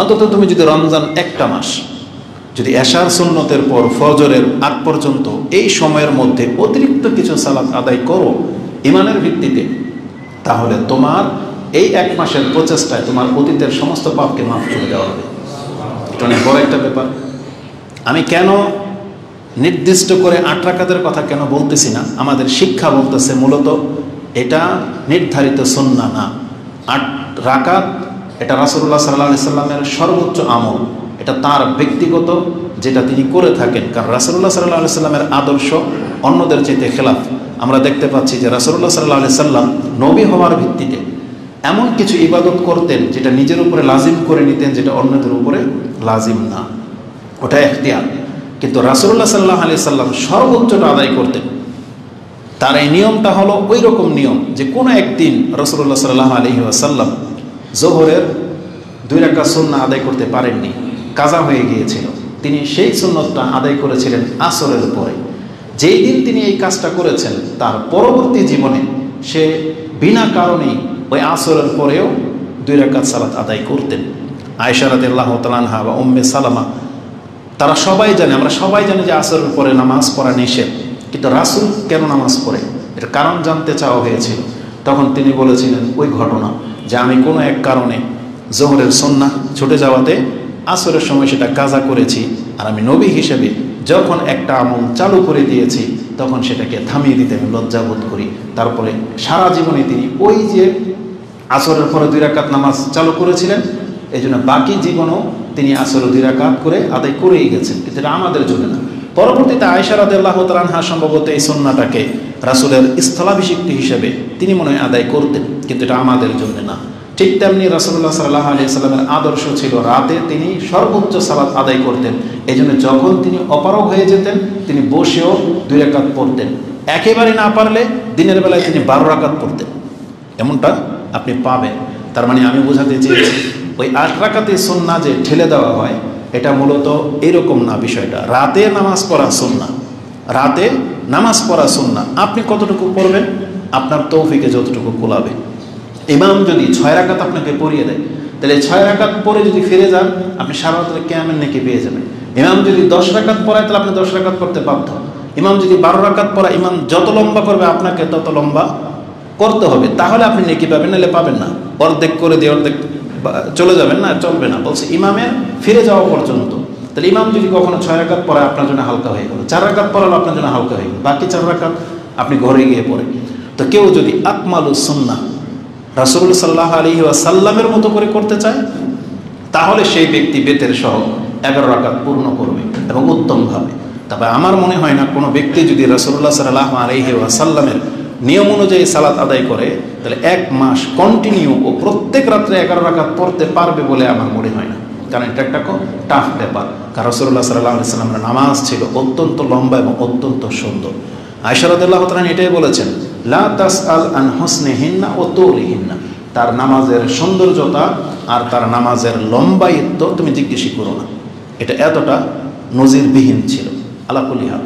অন্তত তুমি যদি রমজান একটা মাস যদি এশার সুন্নতের পর ফজরের আগ পর্যন্ত এই সময়ের মধ্যে অতিরিক্ত কিছু সালাত আদায় করো ইমানের ভিত্তিতে, তাহলে তোমার এই এক মাসের প্রচেষ্টায় তোমার অতীতের সমস্ত পাপকে মাফ করে দেওয়া হবে। এটা অনেক বড় একটা ব্যাপার। আমি কেন নির্দিষ্ট করে 8 রাকাতের কথা কেন বলতেছি না, আমাদের শিক্ষা বলতেছে মূলত এটা নির্ধারিত সুন্নাহ না। 8 রাকাত এটা রাসূলুল্লাহ সাল্লাল্লাহু আলাইহি সাল্লামের সর্বোচ্চ আমল, এটা তার ব্যক্তিগত যেটা তিনি করে থাকেন। কারণ রাসূলুল্লাহ সাল্লাল্লাহু আলাইহি সাল্লামের আদর্শ অন্যদের চাইতে খেলাফ। আমরা দেখতে পাচ্ছি যে রাসূলুল্লাহ সাল্লাল্লাহু আলাইহি সাল্লাম নবী হওয়ার ভিত্তিতে এমন কিছু ইবাদত করতেন যেটা নিজের উপরে লাজিম করে নিতেন, যেটা অন্যদের উপরে লাজিম না, ওটা ইখতিয়ার। কিন্তু রাসূলুল্লাহ সাল্লাল্লাহু আলাইহি সাল্লাম সর্বোচ্চটা আদায় করতেন। তার এই নিয়মটা হলো ওই রকম নিয়ম যে কোনো একদিন রাসূলুল্লাহ সাল্লাল্লাহু আলাইহি ওয়াসাল্লাম যোহরের 2 রাকাত সুন্নাহ আদায় করতে পারেননি, কাজা হয়ে গিয়েছিল। তিনি সেই সুন্নতটা আদায় করেছিলেন আসরের পরে। যেই দিন তিনি এই কাজটা করেছেন তার পরবর্তী জীবনে সে বিনা কারণেই ওই আসরের পরেও 2 রাকাত সালাত আদায় করতেন। আয়েশা রাদিয়াল্লাহু তাআলা আনহা বা উম্মে সালামা তারা সবাই জানে, আমরা সবাই জানি যে আসরের পরে নামাজ পড়া নিষেধ, কিন্তু রাসূল কেন নামাজ পড়ে এর কারণ জানতে চাওয়া হয়েছিল। তখন তিনি বলেছিলেন ওই ঘটনা যে আমি কোনো এক কারণে যোহরের সুন্নাহ ছুটে যাওয়াতে আসরের সময় সেটা কাজা করেছি, আর আমি নবী হিসেবে যখন একটা আমল চালু করে দিয়েছি তখন সেটাকে থামিয়ে দিতে আমি লজ্জাবোধ করি। তারপরে সারা জীবনে তিনি ওই যে আসরের পরে 2 রাকাত নামাজ চালু করেছিলেন, এই জন্য বাকি জীবনও তিনি আসরে 2 রাকাত করে আদায় করেই গেছেন, কিন্তু এটা আমাদের জন্য না। পরবর্তীতে আয়েশা রাদিয়াল্লাহু তাআলা আনহা সম্ভবত এই সুন্নাহটাকে রাসূলের স্থলাভিষিক্ত হিসেবে তিনি মনে হয় আদায় করতেন, কিন্তু এটা আমাদের জন্য না। ঠিক তেমনি রাসূলুল্লাহ সাল্লাল্লাহু আলাইহি সাল্লামের আদর্শ ছিল রাতে তিনি সর্বোচ্চ সালাত আদায় করতেন। এই জন্য যখন তিনি অপারগ হয়ে যেতেন তিনি বসেও 2 রাকাত পড়তেন। একেবারে না পারলে দিনের বেলায় তিনি 12 রাকাত পড়তেন, এমনটা আপনি পাবেন। তার মানে আমি বোঝাতে চেয়েছি ওই 8 রাকাতে সুন্নাহ যে ঠেলে দেওয়া হয় এটা মূলত এরকম না। বিষয়টা রাতে নামাজ পড়া সুন্নাহ, রাতে নামাজ পড়া সুন্নাহ। আপনি কতটুকু পড়বেন আপনার তৌফিকে যতটুকু কুলাবে। ইমাম যদি 6 রাকাত আপনাকে পড়িয়ে দেয় তাহলে 6 রাকাত পরে যদি ফিরে যান আপনি সারা রাতে কিয়ামের নেকি পেয়ে যাবেন। ইমাম যদি 10 রাকাত পড়ায় তাহলে আপনি 10 রাকাত পড়তে বাধ্য। ইমাম যদি 12 রাকাত পড়ায়, ইমাম যত লম্বা করবে আপনাকে তত লম্বা করতে হবে, তাহলে আপনি নেকি পাবেন, নাহলে পাবেন না। অর্ধেক করে দিয়ে অর্ধেক চলে যাবেন না, চলবে না। বলছে ইমামের ফিরে যাওয়া পর্যন্ত। তাহলে ইমাম যদি কখনো 6 রাকাত পড়ায় আপনার জন্য হালকা হয়ে গেল, 4 রাকাত পড়ালো আপনার জন্য হালকা হয়ে গেল, বাকি 4 রাকাত আপনি ঘরে গিয়ে পড়ে। তো কেউ যদি আকমালুস সুন্নাহ রাসূল সাল্লাল্লাহু আলাইহি ওয়াসাল্লামের মতো করে করতে চায় তাহলে সেই ব্যক্তি বেতের সহ 11 রাকাত পূর্ণ করবে এবং উত্তমভাবে। তবে আমার মনে হয় না কোনো ব্যক্তি যদি রাসূলুল্লাহ সাল্লাল্লাহু আলাইহি ওয়াসাল্লামের নিয়ম অনুযায়ী সালাত আদায় করে তাহলে 1 মাস কন্টিনিউ ও প্রত্যেক রাত্রে 11 রাকাত পড়তে পারবে বলে আমার মনে হয় না। কারণ এটা একটা টাফ ব্যাপার। কারণ রাসূলুল্লাহ সাল্লাল্লাহু আলাইহি ওয়াসাল্লামের নামাজ ছিল অত্যন্ত লম্বা এবং অত্যন্ত সুন্দর। আয়েশা রাদিয়াল্লাহু তাআলা এটাই বলেছেন, লা তাসআল আন হুসনিহিন্না ওয়া তুলিহিন্না, তার নামাজের সৌন্দর্যতা আর তার নামাজের লম্বায়িত্ব তুমি জিজ্ঞেস করো না। এটা এতটা নজিরবিহীন ছিল। আলা কুল্লি হাল।